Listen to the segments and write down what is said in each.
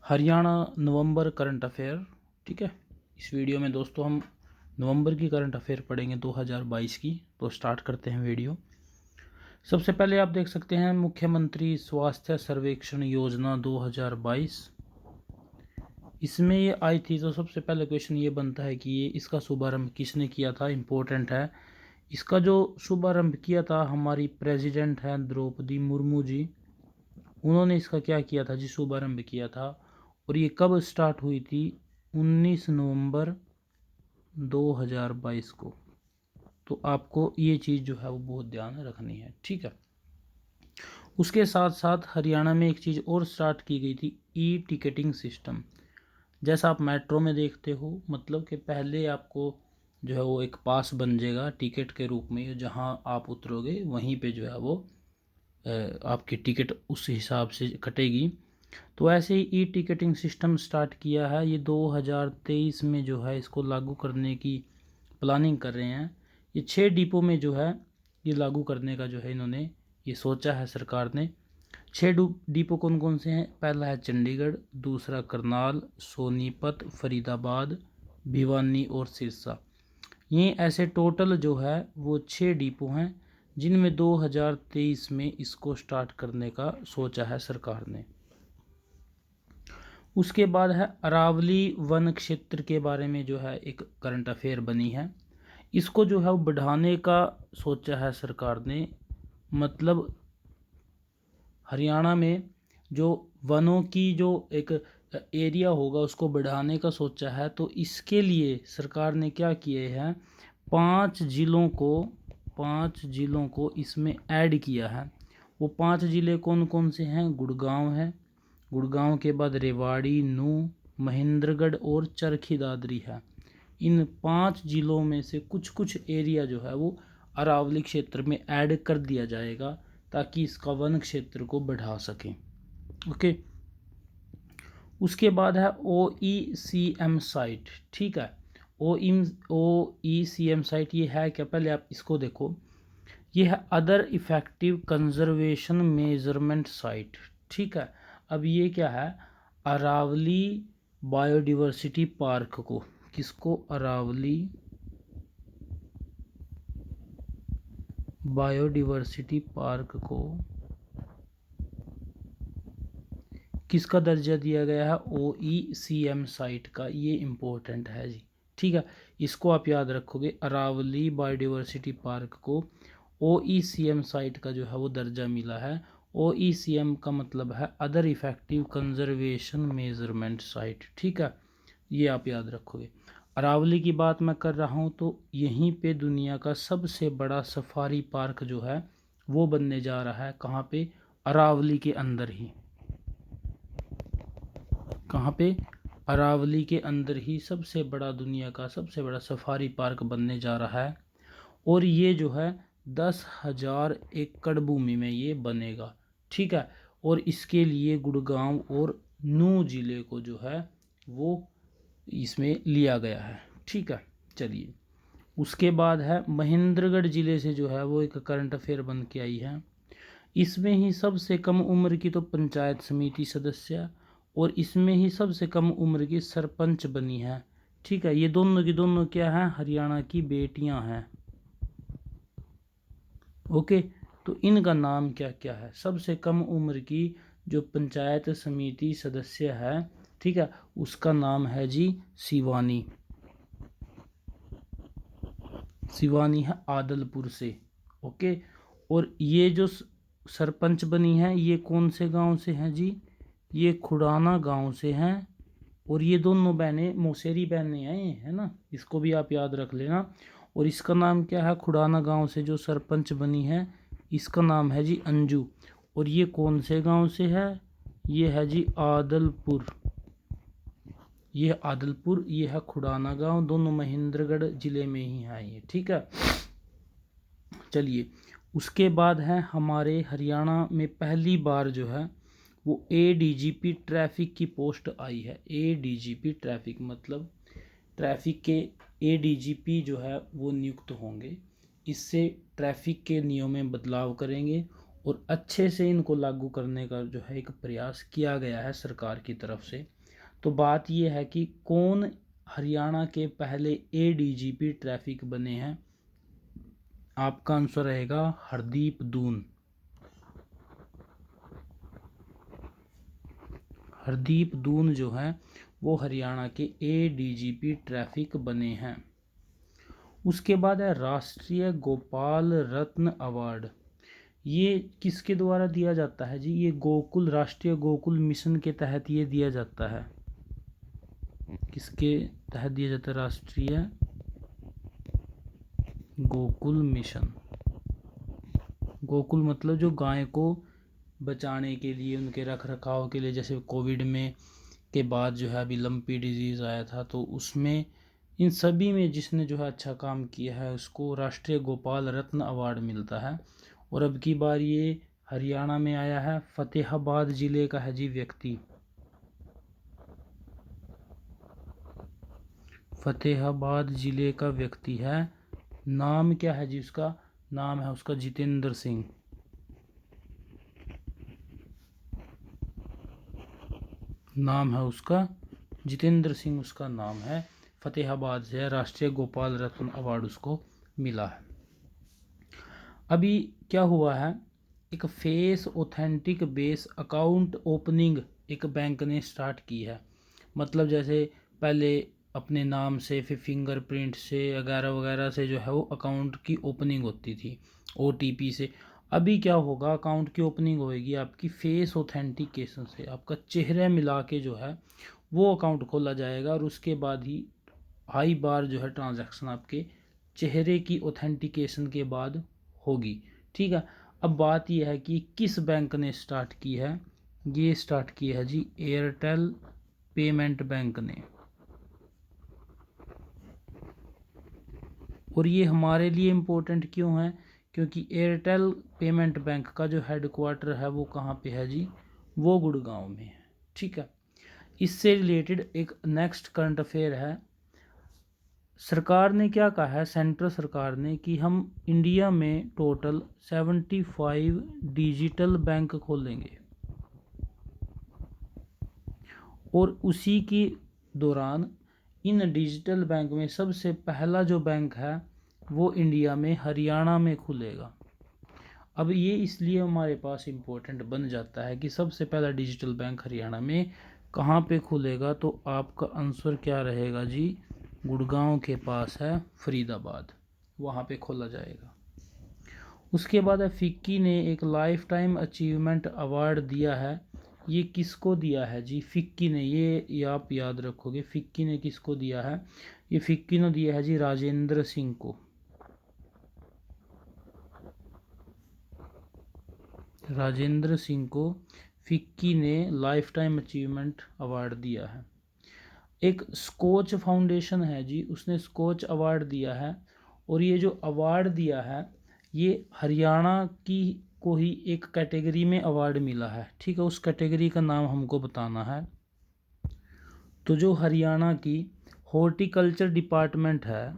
हरियाणा नवंबर current affair. ठीक है, इस वीडियो में दोस्तों हम नवंबर की करंट अफेयर पढ़ेंगे 2022 की। तो स्टार्ट करते हैं वीडियो। सबसे पहले आप देख सकते हैं मुख्यमंत्री स्वास्थ्य सर्वेक्षण योजना 2022, इसमें ये आई थी। तो सबसे पहले क्वेश्चन ये बनता है कि ये इसका शुभारंभ किसने किया था, इम्पोर्टेंट है। इसका जो शुभारंभ किया था हमारी प्रेसिडेंट हैं द्रौपदी मुर्मू जी, उन्होंने इसका क्या किया था जी, शुभारंभ किया था। और ये कब स्टार्ट हुई थी, 19 नवंबर 2022 को। तो आपको ये चीज़ जो है वो बहुत ध्यान रखनी है। ठीक है, उसके साथ साथ हरियाणा में एक चीज़ और स्टार्ट की गई थी, ई टिकटिंग सिस्टम। जैसा आप मेट्रो में देखते हो, मतलब कि पहले आपको जो है वो एक पास बन जाएगा टिकट के रूप में, जहाँ आप उतरोगे वहीं पे जो है वो आपकी टिकट उस हिसाब से कटेगी। तो ऐसे ही ई टिकटिंग सिस्टम स्टार्ट किया है। ये 2023 में जो है इसको लागू करने की प्लानिंग कर रहे हैं। ये 6 डिपो में जो है ये लागू करने का जो है इन्होंने ये सोचा है सरकार ने। 6 डिपो कौन कौन से हैं? पहला है चंडीगढ़, दूसरा करनाल, सोनीपत, फरीदाबाद, भिवानी और सिरसा। ये ऐसे टोटल जो है वो 6 डिपो हैं जिनमें 2023 में इसको स्टार्ट करने का सोचा है सरकार ने। उसके बाद है अरावली वन क्षेत्र के बारे में जो है एक करंट अफेयर बनी है। इसको जो है वो बढ़ाने का सोचा है सरकार ने। मतलब हरियाणा में जो वनों की जो एक एरिया होगा उसको बढ़ाने का सोचा है। तो इसके लिए सरकार ने क्या किए हैं, 5 जिलों को इसमें ऐड किया है। वो 5 जिले कौन कौन से हैं? गुड़गांव है, गुड़गांव के बाद रेवाड़ी, नूंह, महेंद्रगढ़ और चरखी दादरी है। इन 5 जिलों में से कुछ कुछ एरिया जो है वो अरावली क्षेत्र में ऐड कर दिया जाएगा ताकि इसका वन क्षेत्र को बढ़ा सकें। ओके, उसके बाद है OECM साइट। ठीक है, OECM साइट ये है क्या? पहले आप इसको देखो, ये है other effective conservation measurement site. ठीक है, अब ये क्या है? अरावली बायोडिवर्सिटी पार्क को, किसको? अरावली बायोडिवर्सिटी पार्क को किसका दर्जा दिया गया है? OECM साइट का। ये इम्पोर्टेंट है जी। ठीक है, इसको आप याद रखोगे। अरावली बायोडिवर्सिटी पार्क को OECM साइट का जो है वो दर्जा मिला है। OECM का मतलब है other effective conservation measurement site. ठीक है, ये आप याद रखोगे। अरावली की बात मैं कर रहा हूँ तो यहीं पे दुनिया का सबसे बड़ा सफारी पार्क जो है वो बनने जा रहा है। कहाँ पे? अरावली के अंदर ही। कहाँ पे? अरावली के अंदर ही सबसे बड़ा, दुनिया का सबसे बड़ा सफारी पार्क बनने जा रहा है। और ये जो है 10,000 एकड़ भूमि में ये बनेगा। ठीक है, और इसके लिए गुड़गांव और नूंह जिले को जो है वो इसमें लिया गया है। ठीक है, चलिए उसके बाद है महेंद्रगढ़ जिले से जो है वो एक करंट अफेयर बन के आई है। इसमें ही सबसे कम उम्र की तो पंचायत समिति सदस्य और इसमें ही सबसे कम उम्र की सरपंच बनी है। ठीक है, ये दोनों की दोनों क्या है? हरियाणा की बेटियां हैं। ओके, तो इनका नाम क्या क्या है? सबसे कम उम्र की जो पंचायत समिति सदस्य है, ठीक है, उसका नाम है जी शिवानी। शिवानी है आदलपुर से। ओके, और ये जो सरपंच बनी है ये कौन से गांव से हैं जी? ये खुड़ाना गांव से हैं। और ये दोनों बहनें मौसेरी बहनें हैं, है ना, इसको भी आप याद रख लेना। और इसका नाम क्या है? खुड़ाना गांव से जो सरपंच बनी है इसका नाम है जी अंजू। और ये कौन से गांव से है? ये है जी आदलपुर। ये आदलपुर, ये है खुड़ाना गांव, दोनों महेंद्रगढ़ जिले में ही है ये। ठीक है, चलिए उसके बाद है हमारे हरियाणा में पहली बार जो है वो ADGP ट्रैफिक की पोस्ट आई है। ADGP ट्रैफिक मतलब ट्रैफिक के ADGP जो है वो नियुक्त होंगे। इससे ट्रैफिक के नियमों में बदलाव करेंगे और अच्छे से इनको लागू करने का जो है एक प्रयास किया गया है सरकार की तरफ से। तो बात यह है कि कौन हरियाणा के पहले एडीजीपी ट्रैफिक बने हैं। आपका आंसर रहेगा हरदीप दून। हरदीप दून जो है वो हरियाणा के एडीजीपी ट्रैफिक बने हैं। उसके बाद है राष्ट्रीय गोपाल रत्न अवार्ड। ये किसके द्वारा दिया जाता है जी? ये गोकुल, राष्ट्रीय गोकुल मिशन के तहत ये दिया जाता है। किसके तहत दिया जाता है? राष्ट्रीय गोकुल मिशन। गोकुल मतलब जो गाय को बचाने के लिए, उनके रख रखाव के लिए, जैसे कोविड में के बाद जो है अभी लंपी डिजीज़ आया था, तो उसमें इन सभी में जिसने जो है अच्छा काम किया है उसको राष्ट्रीय गोपाल रत्न अवार्ड मिलता है। और अब की बार ये हरियाणा में आया है, फतेहाबाद जिले का है जी व्यक्ति। फतेहाबाद जिले का व्यक्ति है। नाम क्या है जी उसका? नाम है उसका जितेंद्र सिंह। नाम है उसका जितेंद्र सिंह, उसका नाम है। फतेहाबाद से राष्ट्रीय गोपाल रत्न अवार्ड उसको मिला है। अभी क्या हुआ है, एक face authentic base account opening एक बैंक ने स्टार्ट की है। मतलब जैसे पहले अपने नाम से, फिर फिंगरप्रिंट से वगैरह वगैरह से जो है वो अकाउंट की ओपनिंग होती थी, ओटीपी से। अभी क्या होगा, अकाउंट की ओपनिंग होएगी आपकी फेस ऑथेंटिकेशन से। आपका चेहरा मिला के जो है वो अकाउंट खोला जाएगा, और उसके बाद ही आई बार जो है ट्रांजैक्शन आपके चेहरे की ऑथेंटिकेशन के बाद होगी। ठीक है। अब बात यह है कि किस बैंक ने स्टार्ट की है। ये स्टार्ट की है जी एयरटेल पेमेंट बैंक ने। और ये हमारे लिए इम्पोर्टेंट क्यों है? क्योंकि एयरटेल पेमेंट बैंक का जो हेडक्वार्टर है वो कहाँ पे है जी? वो गुड़गांव में है। ठीक है। इससे रिलेटेड एक नेक्स्ट करंट अफेयर है। सरकार ने क्या कहा है, सेंट्रल सरकार ने, कि हम इंडिया में टोटल 75 डिजिटल बैंक खोलेंगे। और उसी की दौरान इन डिजिटल बैंक में सबसे पहला जो बैंक है वो इंडिया में हरियाणा में खुलेगा। अब ये इसलिए हमारे पास इम्पोर्टेंट बन जाता है कि सबसे पहला डिजिटल बैंक हरियाणा में कहाँ पे खुलेगा। तो आपका आंसर क्या रहेगा जी? गुड़गांव के पास है फरीदाबाद, वहाँ पे खोला जाएगा। उसके बाद फिक्की ने एक लाइफ टाइम अचीवमेंट अवार्ड दिया है। ये किसको दिया है जी? फिक्की ने, ये आप याद रखोगे, फिक्की ने किसको दिया है? ये फिक्की ने दिया है जी राजेंद्र सिंह को। राजेंद्र सिंह को फिक्की ने लाइफ टाइम अचीवमेंट अवार्ड दिया है। एक स्कोच फाउंडेशन है जी, उसने स्कोच अवार्ड दिया है। और ये जो अवार्ड दिया है ये हरियाणा की को ही एक कैटेगरी में अवार्ड मिला है। ठीक है, उस कैटेगरी का नाम हमको बताना है। तो जो हरियाणा की हॉर्टिकल्चर डिपार्टमेंट है,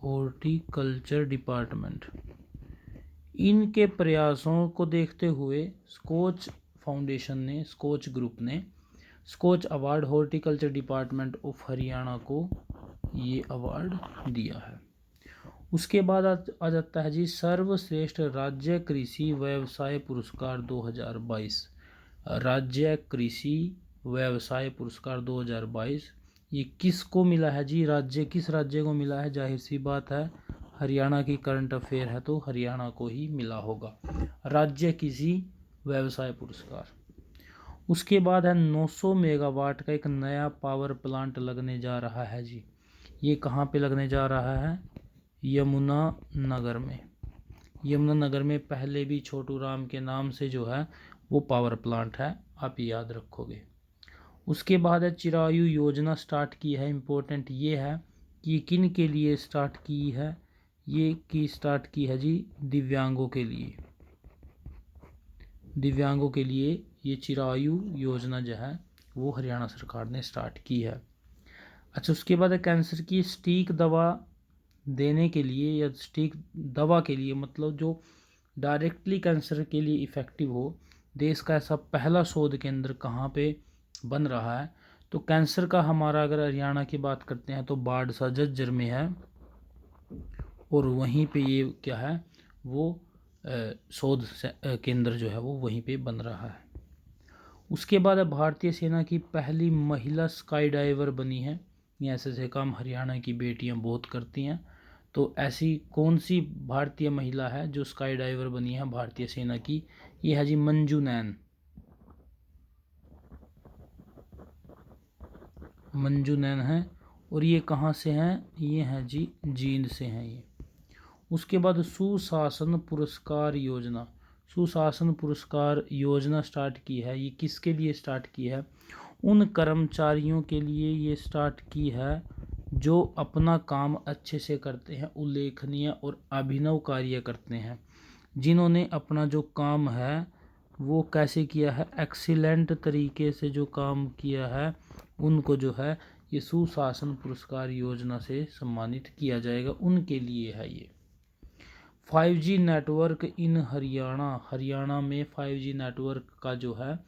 हॉर्टिकल्चर डिपार्टमेंट, इनके प्रयासों को देखते हुए स्कोच फाउंडेशन ने, स्कोच ग्रुप ने Skoch award horticulture department of Haryana को ये अवार्ड दिया है। उसके बाद आ जाता है जी सर्वश्रेष्ठ राज्य कृषि व्यवसाय पुरस्कार 2022। राज्य कृषि व्यवसाय पुरस्कार 2022 ये किसको मिला है जी? राज्य, किस राज्य को मिला है? जाहिर सी बात है हरियाणा की करंट अफेयर है तो हरियाणा को ही मिला होगा राज्य कृषि व्यवसाय पुरस्कार। उसके बाद है 900 मेगावाट का एक नया पावर प्लांट लगने जा रहा है जी। ये कहाँ पे लगने जा रहा है? यमुनानगर में। यमुनानगर में पहले भी छोटू राम के नाम से जो है वो पावर प्लांट है, आप याद रखोगे। उसके बाद है चिरायु योजना स्टार्ट की है। इम्पोर्टेंट ये है कि किन के लिए स्टार्ट की है? ये की स्टार्ट की है जी दिव्यांगों के लिए। दिव्यांगों के लिए ये चिरायु योजना जो है वो हरियाणा सरकार ने स्टार्ट की है। अच्छा, उसके बाद कैंसर की सटीक दवा देने के लिए या सटीक दवा के लिए, मतलब जो डायरेक्टली कैंसर के लिए इफ़ेक्टिव हो, देश का ऐसा पहला शोध केंद्र कहाँ पे बन रहा है? तो कैंसर का हमारा अगर हरियाणा की बात करते हैं तो बाड़सा झज्जर में है, और वहीं पे ये क्या है वो शोध केंद्र जो है वो वहीं पे बन रहा है। उसके बाद भारतीय सेना की पहली महिला स्काई डाइवर बनी है। ये ऐसे काम हरियाणा की बेटियां बहुत करती हैं। तो ऐसी कौन सी भारतीय महिला है जो स्काई डाइवर बनी है भारतीय सेना की? ये है जी मंजू नैन। मंजू नैन है, और ये कहाँ से हैं? ये हैं जी जींद से हैं ये। उसके बाद सुशासन पुरस्कार योजना। सुशासन पुरस्कार योजना स्टार्ट की है, ये किसके लिए स्टार्ट की है? उन कर्मचारियों के लिए ये स्टार्ट की है जो अपना काम अच्छे से करते हैं, उल्लेखनीय और अभिनव कार्य करते हैं, जिन्होंने अपना जो काम है वो कैसे किया है, एक्सीलेंट तरीके से जो काम किया है, उनको जो है ये सुशासन पुरस्कार योजना से सम्मानित किया जाएगा, उनके लिए है ये। 5G नेटवर्क इन हरियाणा। हरियाणा में 5G नेटवर्क का जो है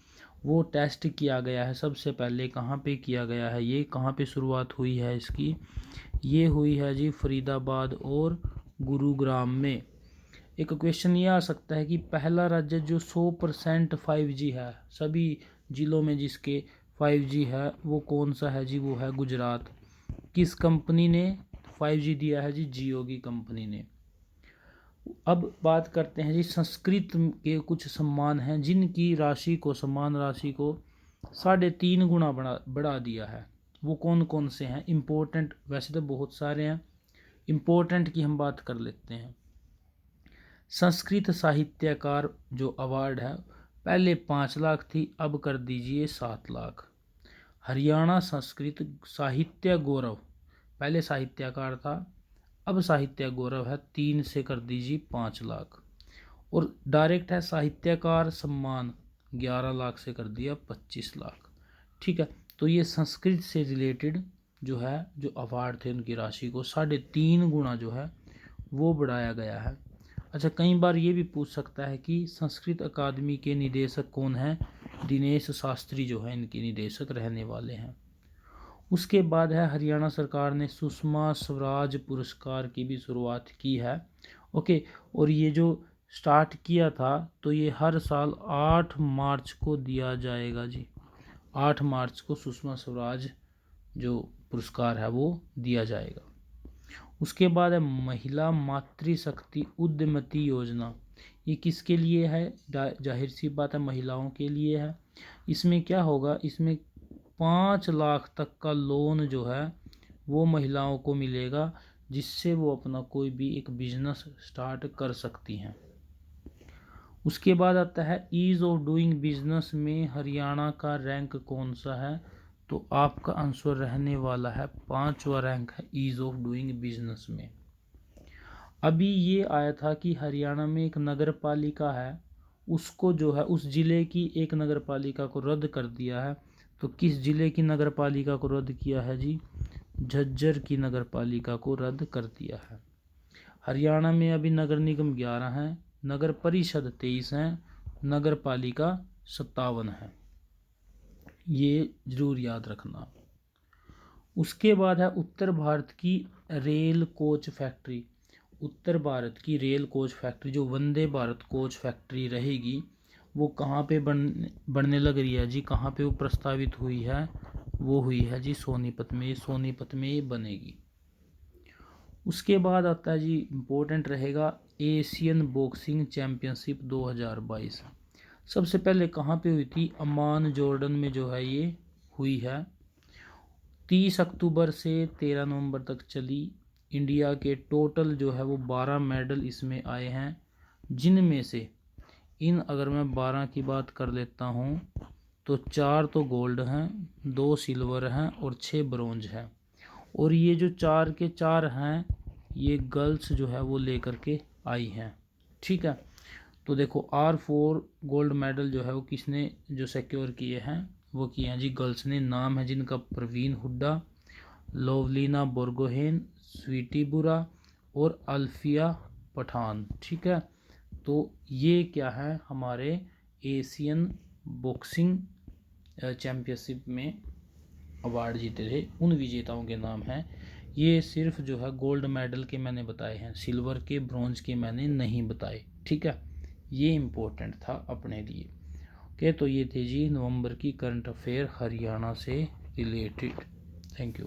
वो टेस्ट किया गया है। सबसे पहले कहाँ पे किया गया है? ये कहाँ पे शुरुआत हुई है इसकी? ये हुई है जी फरीदाबाद और गुरुग्राम में। एक क्वेश्चन ये आ सकता है कि पहला राज्य जो 100% 5G है, सभी जिलों में जिसके 5G है, वो कौन सा है जी? वो है गुजरात। किस कंपनी ने 5G दिया है जी? जियो की कंपनी ने। अब बात करते हैं जी संस्कृत के कुछ सम्मान हैं जिनकी राशि को, सम्मान राशि को 3.5 गुना बढ़ा दिया है। वो कौन कौन से हैं? इम्पोर्टेंट, वैसे तो बहुत सारे हैं, इम्पोर्टेंट की हम बात कर लेते हैं। संस्कृत साहित्यकार जो अवार्ड है, पहले 5 लाख थी, अब कर दीजिए 7 लाख। हरियाणा संस्कृत साहित्य गौरव, पहले साहित्यकार था, अब साहित्य गौरव है, 3 से कर दीजिए 5 लाख। और डायरेक्ट है साहित्यकार सम्मान, 11 लाख से कर दिया 25 लाख। ठीक है, तो ये संस्कृत से रिलेटेड जो है, जो अवार्ड थे उनकी राशि को 3.5 गुना जो है वो बढ़ाया गया है। अच्छा, कई बार ये भी पूछ सकता है कि संस्कृत अकादमी के निदेशक कौन हैं? दिनेश शास्त्री जो है इनके निदेशक रहने वाले हैं। उसके बाद है हरियाणा सरकार ने सुषमा स्वराज पुरस्कार की भी शुरुआत की है। ओके, और ये जो स्टार्ट किया था तो ये हर साल 8 मार्च को दिया जाएगा जी। 8 मार्च को सुषमा स्वराज जो पुरस्कार है वो दिया जाएगा। उसके बाद है महिला मातृशक्ति उद्यमती योजना। ये किसके लिए है? जाहिर सी बात है महिलाओं के लिए है। इसमें क्या होगा? इसमें 5 लाख तक का लोन जो है वो महिलाओं को मिलेगा, जिससे वो अपना कोई भी एक बिजनेस स्टार्ट कर सकती हैं। उसके बाद आता है ईज़ ऑफ डूइंग बिजनेस में हरियाणा का रैंक कौन सा है? तो आपका आंसर रहने वाला है 5वां रैंक है ईज़ ऑफ डूइंग बिजनेस में। अभी ये आया था कि हरियाणा में एक नगर पालिका है, उसको जो है उस जिले की एक नगर पालिका को रद्द कर दिया है। तो किस जिले की नगर पालिका को रद्द किया है जी? झज्जर की नगर पालिका को रद्द कर दिया है। हरियाणा में अभी नगर निगम 11 हैं, नगर परिषद 23 हैं, नगर पालिका 57 है। ये जरूर याद रखना। उसके बाद है उत्तर भारत की रेल कोच फैक्ट्री। उत्तर भारत की रेल कोच फैक्ट्री जो वंदे भारत कोच फैक्ट्री रहेगी वो कहाँ पे बनने लग रही है जी? कहाँ पे वो प्रस्तावित हुई है? वो हुई है जी सोनीपत में। सोनीपत में ये बनेगी। उसके बाद आता है जी इम्पोर्टेंट रहेगा एशियन बॉक्सिंग चैम्पियनशिप 2022। सबसे पहले कहाँ पे हुई थी? अमान जॉर्डन में जो है ये हुई है। 30 अक्टूबर से 13 नवंबर तक चली। इंडिया के टोटल जो है वो 12 मेडल इसमें आए हैं, जिनमें से अगर मैं 12 की बात कर लेता हूँ तो 4 तो गोल्ड हैं, 2 सिल्वर हैं और 6 ब्रोंज हैं। और ये जो 4 के 4 हैं ये गर्ल्स जो है वो लेकर के आई हैं। ठीक है, तो देखो R4 गोल्ड मेडल जो है वो किसने जो सिक्योर किए हैं? वो किए हैं जी गर्ल्स ने। नाम है जिनका प्रवीण हुड्डा, लोवलीना बोर्गोहेन, स्वीटी बुरा, और अल्फिया पठान। ठीक है, तो ये क्या है, हमारे एशियन बॉक्सिंग चैम्पियनशिप में अवार्ड जीते थे उन विजेताओं के नाम हैं। ये सिर्फ जो है गोल्ड मेडल के मैंने बताए हैं, सिल्वर के ब्रॉन्ज के मैंने नहीं बताए। ठीक है, ये इम्पोर्टेंट था अपने लिए। ओके, तो ये थे जी नवंबर की करंट अफेयर हरियाणा से रिलेटेड। Thank you.